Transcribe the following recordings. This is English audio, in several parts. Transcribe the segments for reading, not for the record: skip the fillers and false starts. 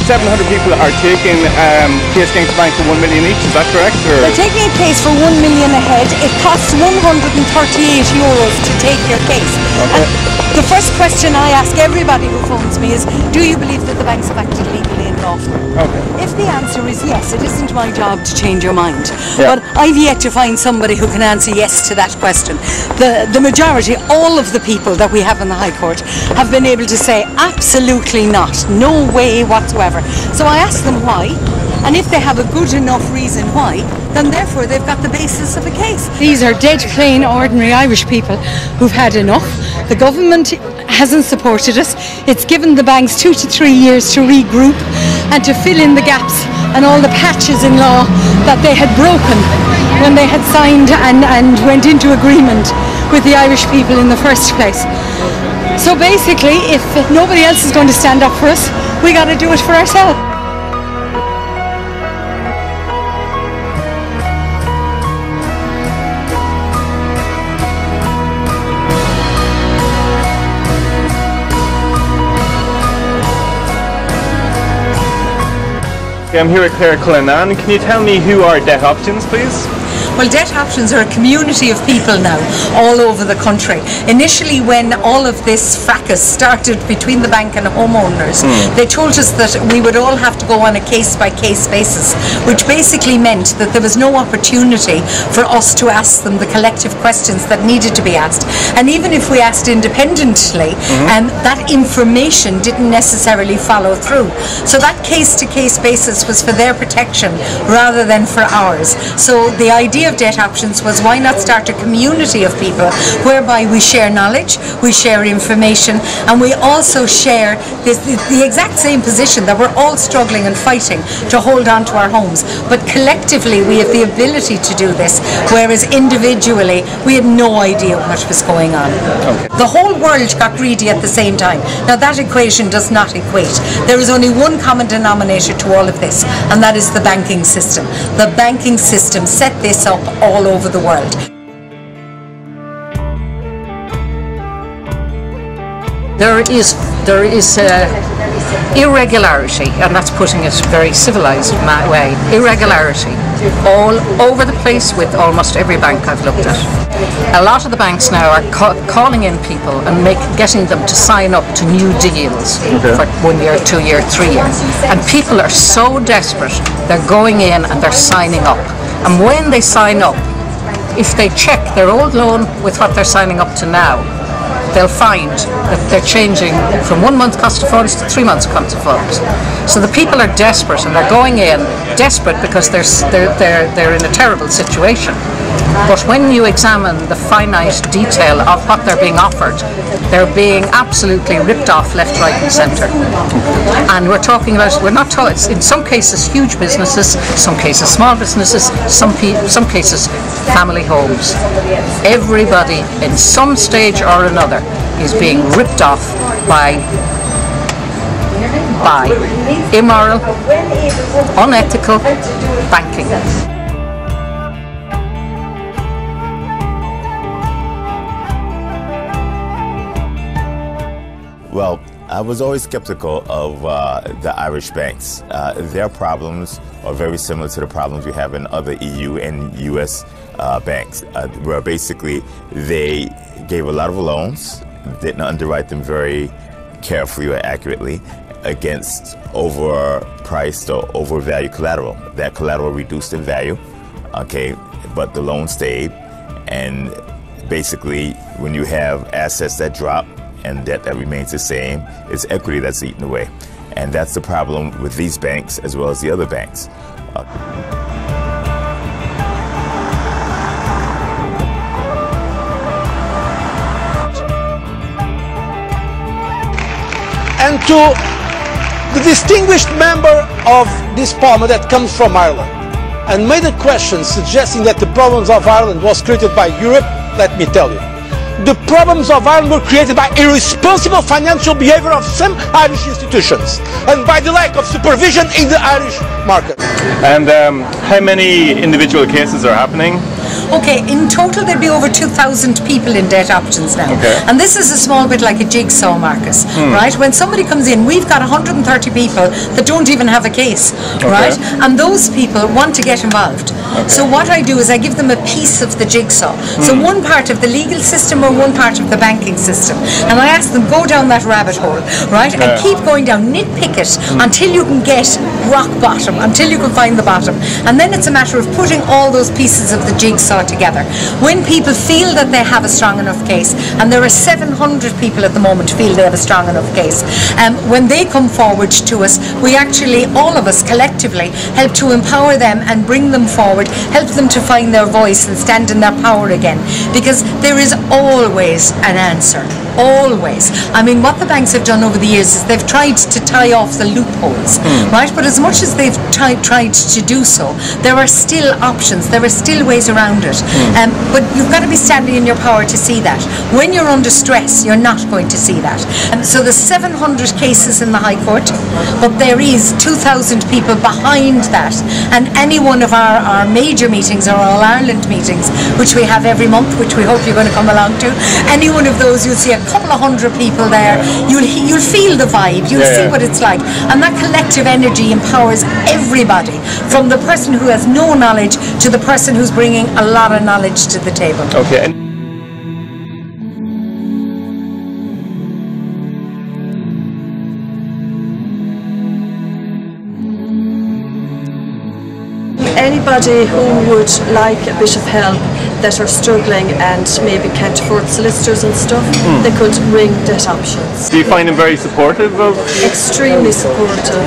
700 people are taking case against the bank for 1 million each, is that correct? Or? They're taking a case for 1 million a head. It costs €138 to take your case. Okay. And the first question I ask everybody who phones me is, do you believe that the banks have acted legally and lawfully? Okay. If the answer is yes, it isn't my job to change your mind. Yeah. But I've yet to find somebody who can answer yes to that question. The majority, all of the people that we have in the High Court have been able to say absolutely not, no way whatsoever. So I ask them why, and if they have a good enough reason why, then therefore they've got the basis of a case. These are dead plain ordinary Irish people who've had enough. The government hasn't supported us. It's given the banks 2 to 3 years to regroup and to fill in the gaps and all the patches in law that they had broken when they had signed and went into agreement with the Irish people in the first place. So basically, if nobody else is going to stand up for us, we got to do it for ourselves. I'm here with Claire Cullinan. Can you tell me who are Debt Options, please? Well, Debt Options are a community of people now all over the country. Initially, when all of this fracas started between the bank and homeowners, they told us that we would all have to go on a case-by-case basis, which basically meant that there was no opportunity for us to ask them the collective questions that needed to be asked. And even if we asked independently, that information didn't necessarily follow through. So that case-to-case basis was for their protection rather than for ours. So the idea of Debt Options was, why not start a community of people whereby we share knowledge, we share information, and we also share the exact same position that we're all struggling and fighting to hold on to our homes. But collectively we have the ability to do this, whereas individually we had no idea what was going on. Okay. The whole world got greedy at the same time. Now that equation does not equate. There is only one common denominator to all of this, and that is the banking system. The banking system set this up all over the world. There is irregularity, and that's putting it very civilized way, irregularity all over the place with almost every bank I've looked at. A lot of the banks now are calling in people and getting them to sign up to new deals for 1 year, 2 year, 3 year. And people are so desperate, they're going in and they're signing up. And when they sign up, if they check their old loan with what they're signing up to now, they'll find that they're changing from 1 month cost of funds to 3 months cost of funds. So the people are desperate, and they're going in desperate because they're in a terrible situation. But when you examine the finite detail of what they're being offered, they're being absolutely ripped off left, right and centre. And we're talking about, we're not talking, in some cases huge businesses, some cases small businesses, some cases family homes. Everybody in some stage or another is being ripped off by immoral, unethical banking. Well, I was always skeptical of the Irish banks. Their problems are very similar to the problems we have in other EU and US banks, where basically they gave a lot of loans, didn't underwrite them very carefully or accurately against overpriced or overvalued collateral. That collateral reduced in value, okay, but the loan stayed. And basically, when you have assets that drop and debt that remains the same, it's equity that's eaten away. And that's the problem with these banks as well as the other banks. And to the distinguished member of this parliament that comes from Ireland and made a question suggesting that the problems of Ireland was created by Europe, let me tell you, the problems of Ireland were created by irresponsible financial behavior of some Irish institutions and by the lack of supervision in the Irish market. And how many individual cases are happening? Okay, in total there'd be over 2,000 people in debt options now. Okay. And this is a small bit like a jigsaw, Marcus, right? When somebody comes in, we've got 130 people that don't even have a case, right? And those people want to get involved. So what I do is I give them a piece of the jigsaw. So one part of the legal system or one part of the banking system. And I ask them, go down that rabbit hole, right? And keep going down, nitpick it until you can get rock bottom, until you can find the bottom. And then it's a matter of putting all those pieces of the jigsaw together. When people feel that they have a strong enough case, and there are 700 people at the moment feel they have a strong enough case, when they come forward to us, we actually, all of us collectively, help to empower them and bring them forward, help them to find their voice and stand in their power again. Because there is always an answer. Always. I mean, what the banks have done over the years is they've tried to tie off the loopholes, right? But as much as they've tried to do so, there are still options, there are still ways around it. But you've got to be standing in your power to see that. When you're under stress, you're not going to see that. So there's 700 cases in the High Court, but there is 2,000 people behind that. And any one of our major meetings, our All Ireland meetings, which we have every month, which we hope you're going to come along to, any one of those, you'll see a couple of hundred people there. You'll feel the vibe, you'll see what it's like, and that collective energy empowers everybody, from the person who has no knowledge to the person who's bringing a lot of knowledge to the table. Okay. Anybody who would like a bit of help, that are struggling and maybe can't afford solicitors and stuff, they could ring Debt Options. Do you find them very supportive of? Extremely supportive.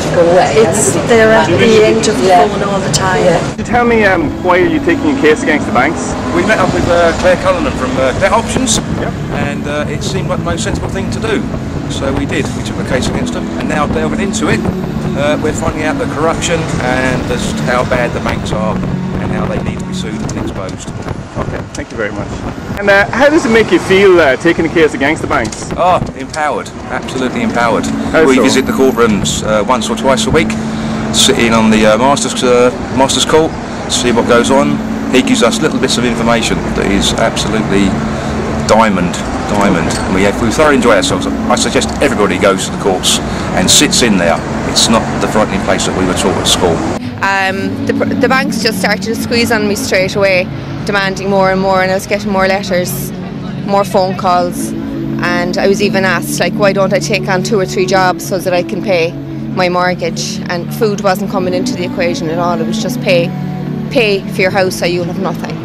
It's they're at the end of the phone all the time. Can you tell me why are you taking a case against the banks? We met up with Claire Cullinan from Debt Options, and it seemed like the most sensible thing to do. So we did. We took the case against them, and now delving into it, we're finding out the corruption and just how bad the banks are and how they need to be sued and exposed. Okay, thank you very much. And how does it make you feel taking a case against the banks? Oh, empowered. Absolutely empowered. How We so? visit the courtrooms once or twice a week, sit in on the Master's Court, see what goes on. He gives us little bits of information that is absolutely diamond. And we thoroughly enjoy ourselves. I suggest everybody goes to the courts and sits in there. It's not the frightening place that we were taught at school. The banks just started to squeeze on me straight away, demanding more and more, and I was getting more letters, more phone calls, and I was even asked, like, why don't I take on 2 or 3 jobs so that I can pay my mortgage? And food wasn't coming into the equation at all. It was just pay for your house or you'll have nothing.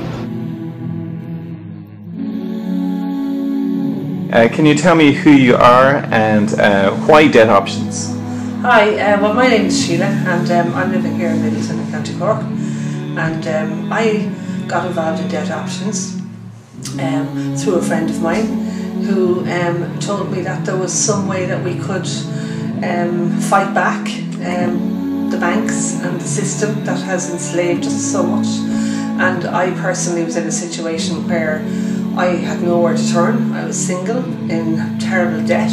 Can you tell me who you are and why Debt Options? Hi, well, my name is Sheila, and I'm living here in Middleton in County Cork, and I got involved in Debt Options through a friend of mine who told me that there was some way that we could fight back the banks and the system that has enslaved us so much. And I personally was in a situation where I had nowhere to turn. I was single, in terrible debt,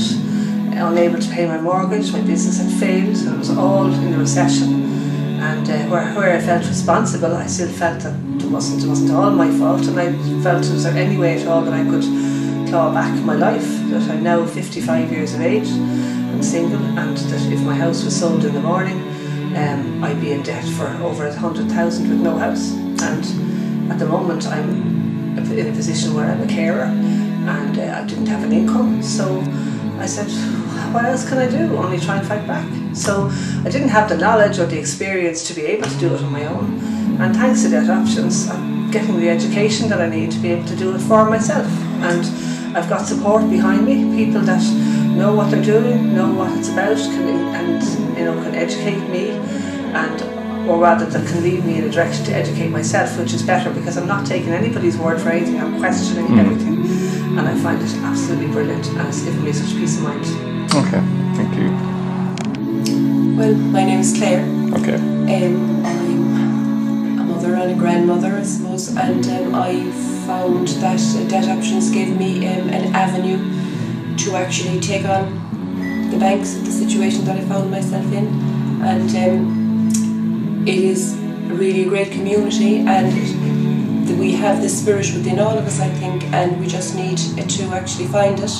unable to pay my mortgage, my business had failed, and it was all in the recession. And where I felt responsible, I still felt that it wasn't all my fault, and I felt, was there any way at all that I could claw back my life? That I'm now 55 years of age, I'm single, and that if my house was sold in the morning, I'd be in debt for over 100,000 with no house. And at the moment I'm in a position where I'm a carer, and I didn't have an income, so I said, what else can I do? Only try and fight back. So I didn't have the knowledge or the experience to be able to do it on my own, and thanks to Debt Options I'm getting the education that I need to be able to do it for myself, and I've got support behind me, people that know what they're doing, know what it's about, can educate me, or rather that can lead me in a direction to educate myself, which is better because I'm not taking anybody's word for anything, I'm questioning everything, and I find it absolutely brilliant, and it's given me such peace of mind. Okay, thank you. Well, my name is Claire. Okay. I'm a mother and a grandmother, I suppose, and I found that Debt Options gave me an avenue to actually take on the banks, the situation that I found myself in, and it is really a great community, and we have this spirit within all of us, I think, and we just need to actually find it.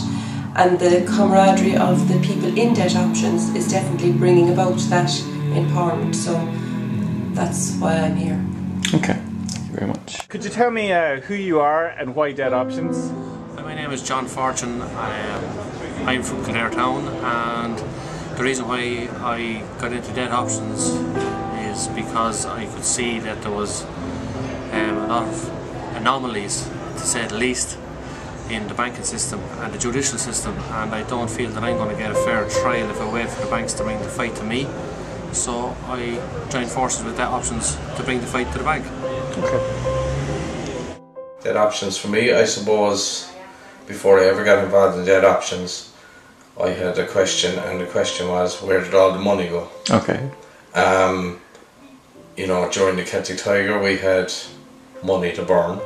And the camaraderie of the people in Debt Options is definitely bringing about that empowerment. So that's why I'm here. Okay, thank you very much. Could you tell me who you are and why Debt Options? My name is John Fortune. I'm from Kildare Town, and the reason why I got into Debt Options is because I could see that there was a lot of anomalies, to say the least, in the banking system and the judicial system, and I don't feel that I'm going to get a fair trial if I wait for the banks to bring the fight to me. So I joined forces with Debt Options to bring the fight to the bank. Okay. Debt Options for me, I suppose, before I ever got involved in Debt Options, I had a question, and the question was, where did all the money go? Okay. You know, during the Celtic Tiger we had money to burn,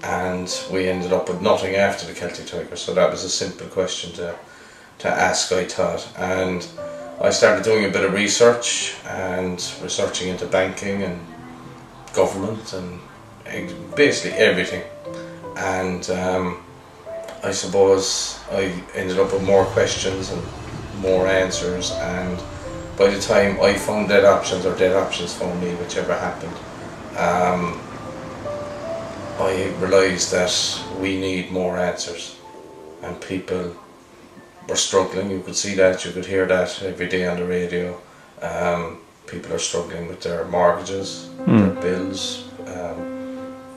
and we ended up with nothing after the Celtic Tiger, so that was a simple question to ask, I thought. And I started doing a bit of research and researching into banking and government and basically everything, and I suppose I ended up with more questions and more answers, and by the time I found Debt Options, or Debt Options found me, whichever happened, I realised that we need more answers, and people were struggling. You could see that, you could hear that every day on the radio. People are struggling with their mortgages, their bills,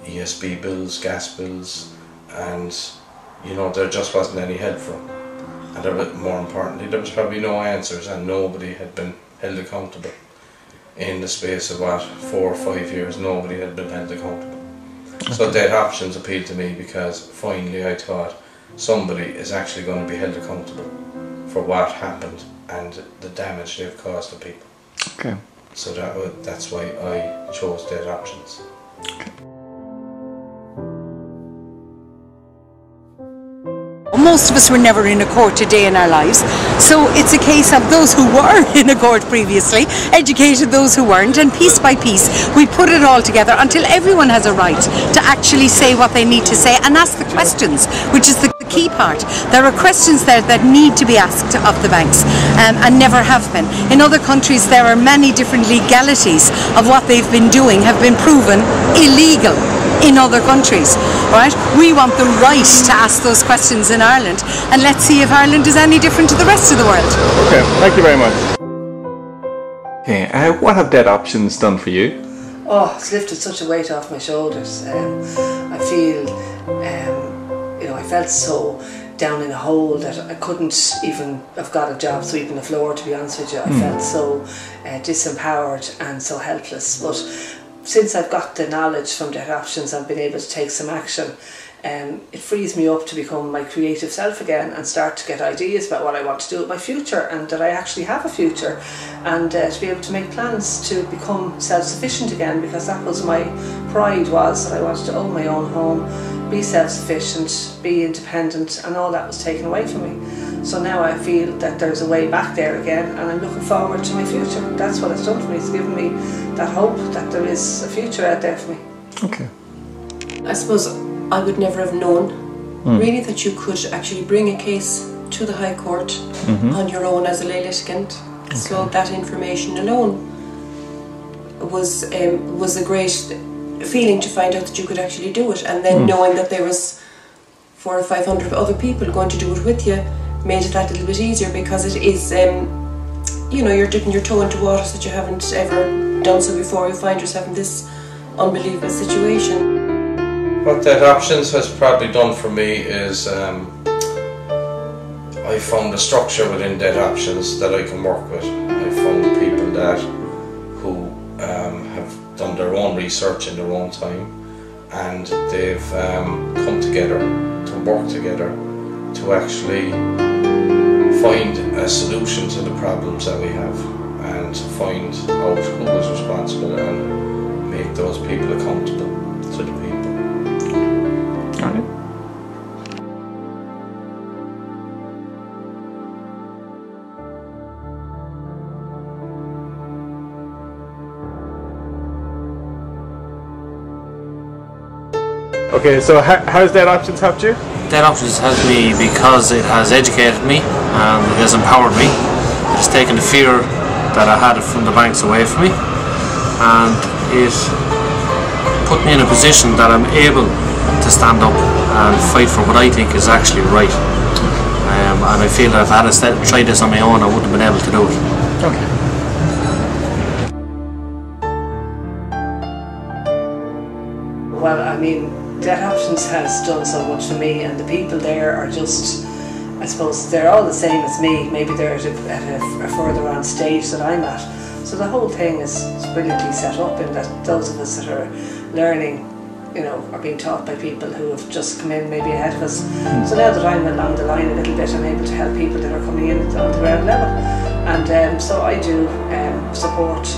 ESB bills, gas bills, and you know, there just wasn't any help for them. And there was, more importantly, there was probably no answers, and nobody had been held accountable. In the space of what, 4 or 5 years, nobody had been held accountable. So Debt Options appealed to me because finally I thought somebody is actually going to be held accountable for what happened and the damage they've caused to people. Okay. So that's why I chose Debt Options. Okay. Most of us were never in a court a day in our lives, so it's a case of those who were in a court previously educated those who weren't, and piece by piece we put it all together until everyone has a right to actually say what they need to say and ask the questions, which is the key part. There are questions there that need to be asked of the banks, and never have been. In other countries there are many different legalities of what they've been doing have been proven illegal in other countries, right? We want the right to ask those questions in Ireland, and let's see if Ireland is any different to the rest of the world. Okay, thank you very much. Okay, what have Debt Options done for you? Oh, it's lifted such a weight off my shoulders. I feel, you know, I felt so down in a hole that I couldn't even have got a job sweeping the floor, to be honest with you. I felt so disempowered and so helpless. But since I've got the knowledge from Debt Options and been able to take some action, it frees me up to become my creative self again and start to get ideas about what I want to do with my future, and that I actually have a future, and to be able to make plans to become self-sufficient again, because that was my pride, was that I wanted to own my own home, be self-sufficient, be independent, and all that was taken away from me. So now I feel that there's a way back there again, and I'm looking forward to my future. That's what it's done for me. It's given me that hope that there is a future out there for me. Okay. I suppose I would never have known really that you could actually bring a case to the High Court on your own as a lay litigant. Okay. So that information alone was a great feeling, to find out that you could actually do it, and then knowing that there was 400 or 500 other people going to do it with you made it that little bit easier, because it is, you know, you're dipping your toe into waters that you haven't ever done so before. You find yourself in this unbelievable situation. What Debt Options has probably done for me is I found a structure within Debt Options that I can work with. I found people that who have done their own research in their own time, and they've come together to work together to actually find a solution to the problems that we have, and find out who is responsible and make those people accountable to the people. Okay, so how's Debt Options helped you? Debt Options helped me because it has educated me and it has empowered me. It has taken the fear that I had from the banks away from me, and it put me in a position that I'm able to stand up and fight for what I think is actually right. And I feel that if I had tried this on my own, I wouldn't have been able to do it. Okay. Well, I mean, Debt Options has done so much for me, and the people there are just, I suppose, they're all the same as me. Maybe they're at a further on stage that I'm at. So the whole thing is brilliantly set up in that those of us that are learning, you know, are being taught by people who have just come in maybe ahead of us. So now that I'm along the line a little bit, I'm able to help people that are coming in on the ground level. And so I do support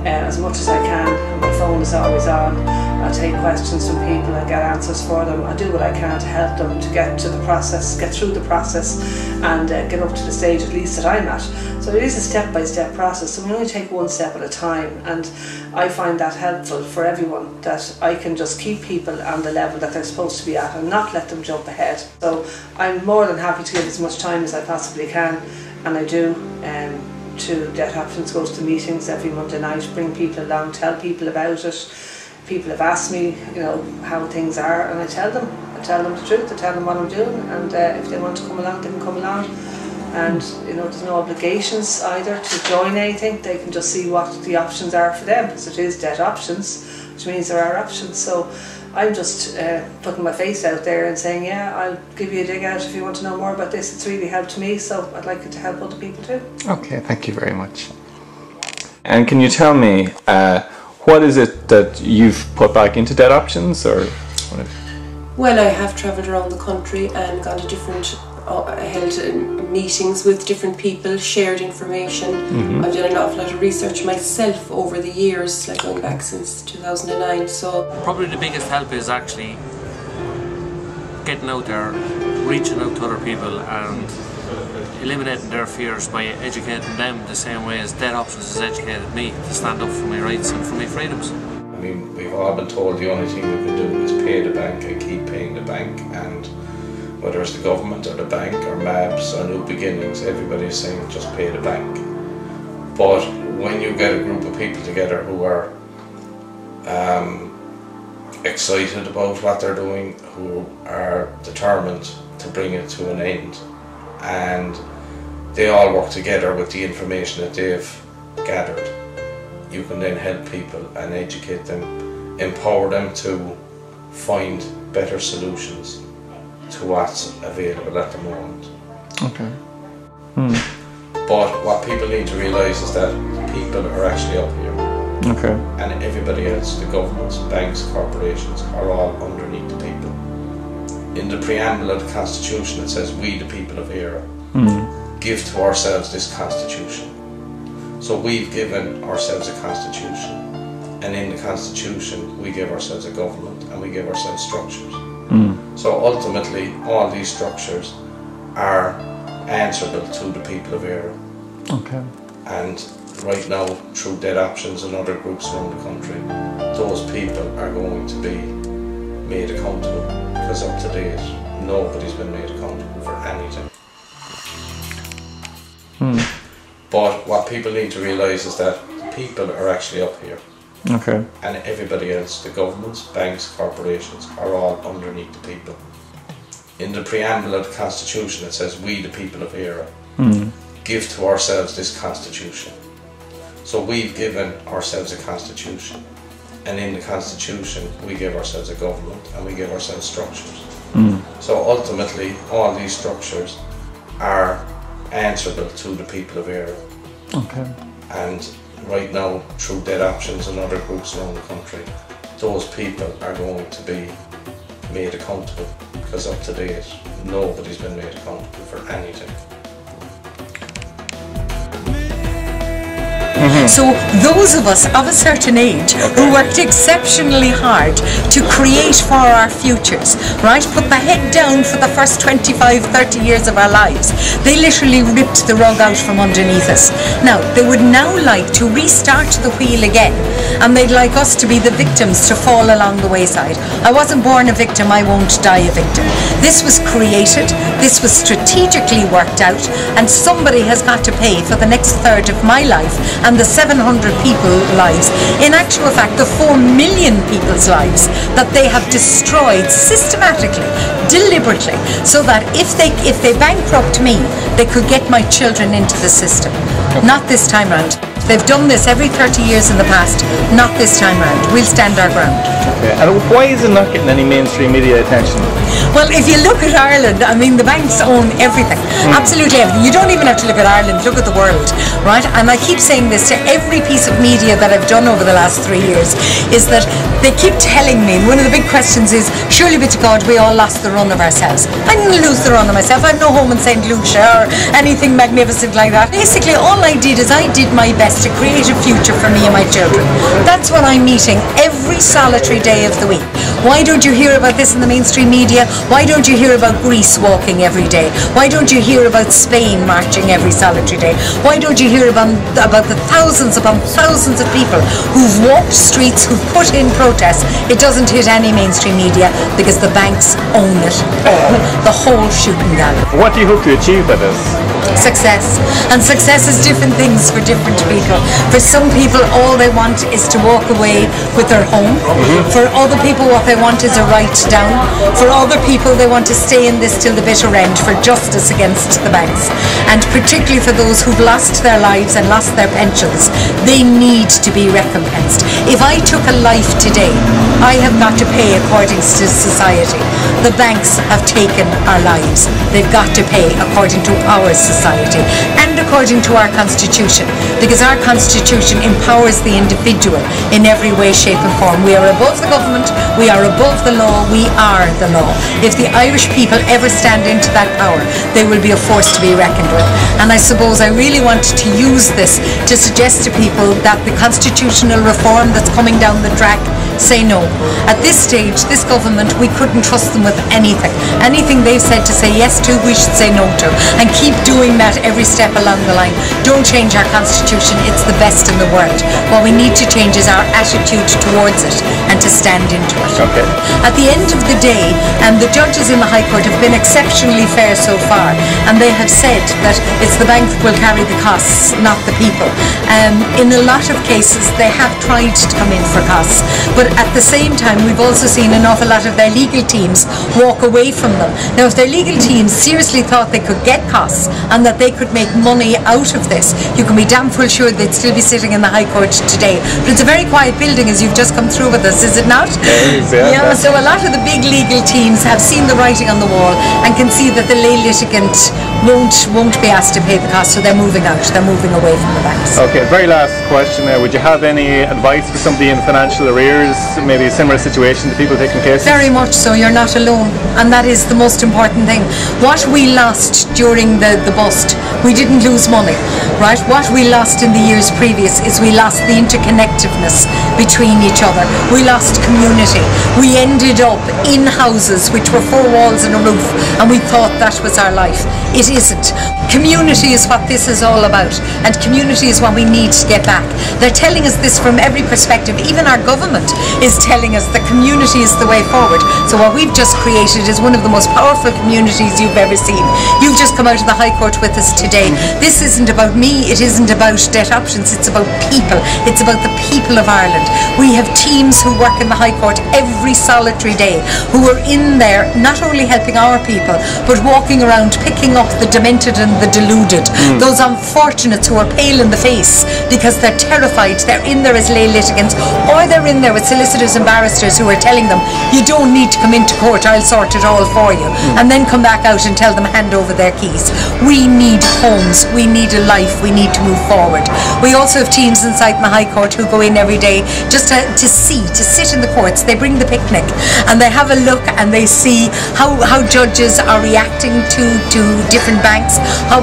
as much as I can. My phone is always on. I'll take questions from people and get answers for them. I do what I can to help them to get to the process, get through the process, and get up to the stage at least that I'm at. So it is a step-by-step process, so we only take one step at a time, and I find that helpful for everyone, that I can just keep people on the level that they're supposed to be at and not let them jump ahead. So I'm more than happy to give as much time as I possibly can, and I do. To Debt Options, go to the meetings every Monday night, bring people along, tell people about it. People have asked me, you know, how things are, and I tell them the truth, I tell them what I'm doing, and if they want to come along, they can come along. And you know, there's no obligations either to join anything. They can just see what the options are for them, because it is Debt Options, which means there are options. So I'm just putting my face out there and saying, yeah, I'll give you a dig out if you want to know more about this. It's really helped me, so I'd like it to help other people too. Okay, thank you very much. And can you tell me, what is it that you've put back into Debt Options, or what? Well, I have travelled around the country and gone to different, held meetings with different people, shared information. I've done an awful lot of research myself over the years, like going back since 2009. So probably the biggest help is actually getting out there, reaching out to other people and eliminating their fears by educating them the same way as Debt Options has educated me to stand up for my rights and for my freedoms. I mean, we've all been told the only thing we can do is pay the bank and keep paying the bank, and whether it's the government or the bank or MABs or New Beginnings, everybody's saying just pay the bank. But when you get a group of people together who are excited about what they're doing, who are determined to bring it to an end, and they all work together with the information that they've gathered, you can then help people and educate them, empower them to find better solutions to what's available at the moment. Okay. But what people need to realise is that people are actually up here. Okay. And everybody else, the governments, banks, corporations, are all underneath the people. In the preamble of the Constitution it says, we the people of Éire give to ourselves this Constitution. So we've given ourselves a Constitution, and in the Constitution we give ourselves a government and we give ourselves structures. So ultimately all these structures are answerable to the people of Éire. Okay. And right now, through Debt Options and other groups around the country, those people are going to be made accountable, because up to date nobody's been made accountable for anything. But what people need to realise is that people are actually up here. Okay. And everybody else, the governments, banks, corporations, are all underneath the people. In the preamble of the Constitution it says, we the people of Éire give to ourselves this Constitution. So we've given ourselves a Constitution, and in the Constitution we give ourselves a government and we give ourselves structures. So ultimately all these structures are answerable to the people of Éire. Okay. And right now, through Debt Options and other groups around the country, those people are going to be made accountable, because up to date nobody's been made accountable for anything. So those of us of a certain age who worked exceptionally hard to create for our futures, right, put the head down for the first 25, 30 years of our lives, they literally ripped the rug out from underneath us. Now, they would now like to restart the wheel again, and they'd like us to be the victims to fall along the wayside. I wasn't born a victim, I won't die a victim. This was created, this was strategically worked out, and somebody has got to pay for the next third of my life and the 700 people's lives. In actual fact, the 4 million people's lives that they have destroyed systematically, deliberately, so that if they bankrupt me, they could get my children into the system. Not this time round. They've done this every 30 years in the past. Not this time round. We'll stand our ground. Okay. And why is it not getting any mainstream media attention? Well, if you look at Ireland, I mean, the banks own everything. Absolutely everything. You don't even have to look at Ireland, look at the world, right? And I keep saying this to every piece of media that I've done over the last 3 years, is that they keep telling me, one of the big questions is, surely be to God, we all lost the run of ourselves. I didn't lose the run of myself. I've no home in St. Lucia or anything magnificent like that. Basically, all I did is I did my best to create a future for me and my children. That's what I'm meeting every solitary day of the week. Why don't you hear about this in the mainstream media? Why don't you hear about Greece walking every day? Why don't you hear about Spain marching every solitary day? Why don't you hear about the thousands upon thousands of people who've walked streets, who've put in protests? It doesn't hit any mainstream media because the banks own it all, the whole shooting gallery. What do you hope to achieve by this? Success. And success is different things for different people. For some people, all they want is to walk away with their home. For other people, what they want is a right down. For other people, they want to stay in this till the bitter end for justice against the banks. And particularly for those who've lost their lives and lost their pensions, they need to be recompensed. If I took a life today, I have got to pay according to society. The banks have taken our lives. They've got to pay according to our society and according to our constitution, because our constitution empowers the individual in every way, shape and form. We are above the government, we are above the law, we are the law. If the Irish people ever stand into that power, they will be a force to be reckoned with. And I suppose I really want to use this to suggest to people that the constitutional reform that's coming down the track, say no. At this stage, this government, we couldn't trust them with anything. Anything they've said to say yes to, we should say no to. And keep doing that every step along the line. Don't change our constitution, it's the best in the world. What we need to change is our attitude towards it and to stand into it. Okay. At the end of the day, and the judges in the High Court have been exceptionally fair so far, and they have said that it's the bank that will carry the costs, not the people. In a lot of cases, they have tried to come in for costs, but at the same time, we've also seen an awful lot of their legal teams walk away from them. Now, if their legal teams seriously thought they could get costs and that they could make money out of this, you can be damn full sure they'd still be sitting in the High Court today. But it's a very quiet building, as you've just come through with us, is it not? Yeah, so a lot of the big legal teams have seen the writing on the wall and can see that the lay litigant won't be asked to pay the cost, so they're moving out, they're moving away from the banks. Okay, very last question there. Would you have any advice for somebody in financial arrears, maybe a similar situation to people taking cases? Very much so, you're not alone, and that is the most important thing. What we lost during the bust, we didn't lose money, right? What we lost in the years previous is we lost the interconnectedness between each other. We lost community. We ended up in houses which were 4 walls and a roof, and we thought that was our life. It isn't. Community is what this is all about, and community is what we need to get back. They're telling us this from every perspective. Even our government is telling us that community is the way forward. So what we've just created is one of the most powerful communities you've ever seen. You've just come out of the High Court with us today. This isn't about me, it isn't about debt options, it's about people. It's about the people of Ireland. We have teams who work in the High Court every solitary day, who are in there not only helping our people, but walking around picking up the demented and the deluded, those unfortunates who are pale in the face because they're terrified. They're in there as lay litigants, or they're in there with solicitors and barristers who are telling them, you don't need to come into court, I'll sort it all for you, and then come back out and tell them hand over their keys. We need homes, we need a life, we need to move forward. We also have teams inside the High Court who go in every day just to sit in the courts. They bring the picnic and they have a look and they see how judges are reacting to different banks,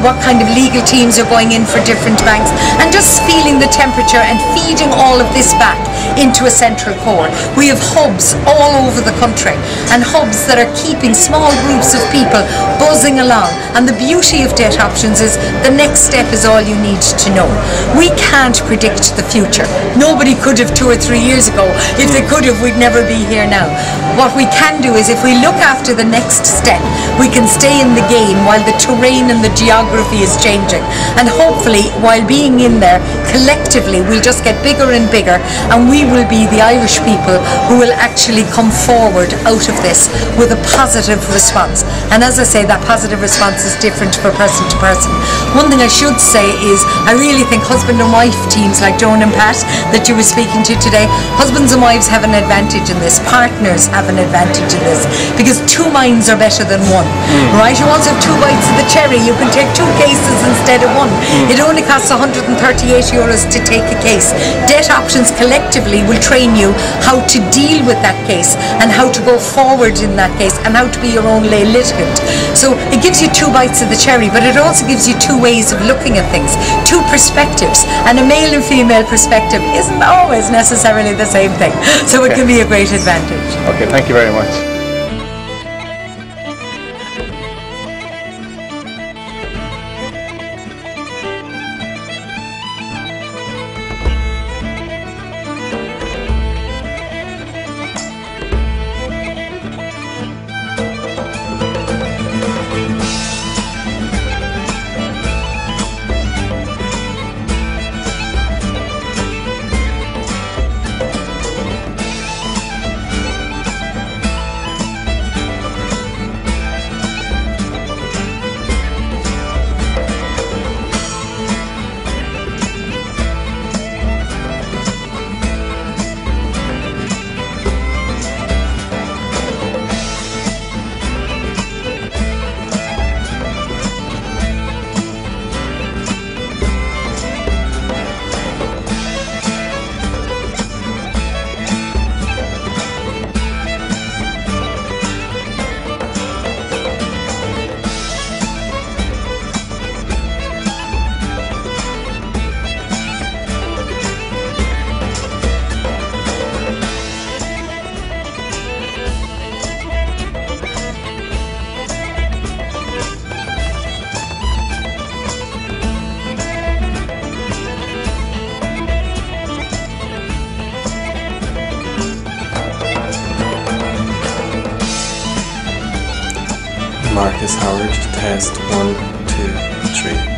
what kind of legal teams are going in for different banks, and just feeling the temperature and feeding all of this back into a central core. We have hubs all over the country, and hubs that are keeping small groups of people buzzing along. And the beauty of debt options is the next step is all you need to know. We can't predict the future. Nobody could have 2 or 3 years ago. If they could have, we'd never be here now. What we can do is, if we look after the next step, we can stay in the game while the terrain and the geography is changing. And hopefully, while being in there, collectively, we'll just get bigger and bigger, and we will be the Irish people who will actually come forward out of this with a positive response. And as I say, that positive response is different for person to person. One thing I should say is, I really think husband and wife teams like Joan and Pat that you were speaking to today, husbands and wives have an advantage in this, partners have an advantage in this, because 2 minds are better than 1, right? You also have 2 bites of the cherry. You can take 2 cases instead of 1. It only costs €138 to take a case. Debt options collectively will train you how to deal with that case and how to go forward in that case and how to be your own lay litigant. So it gives you 2 bites of the cherry, but it also gives you 2 ways of looking at things, 2 perspectives, and a male and female perspective isn't always necessarily the same thing. So it can be a great advantage. Okay, thank you very much. Marcus Howard, test 1, 2, 3.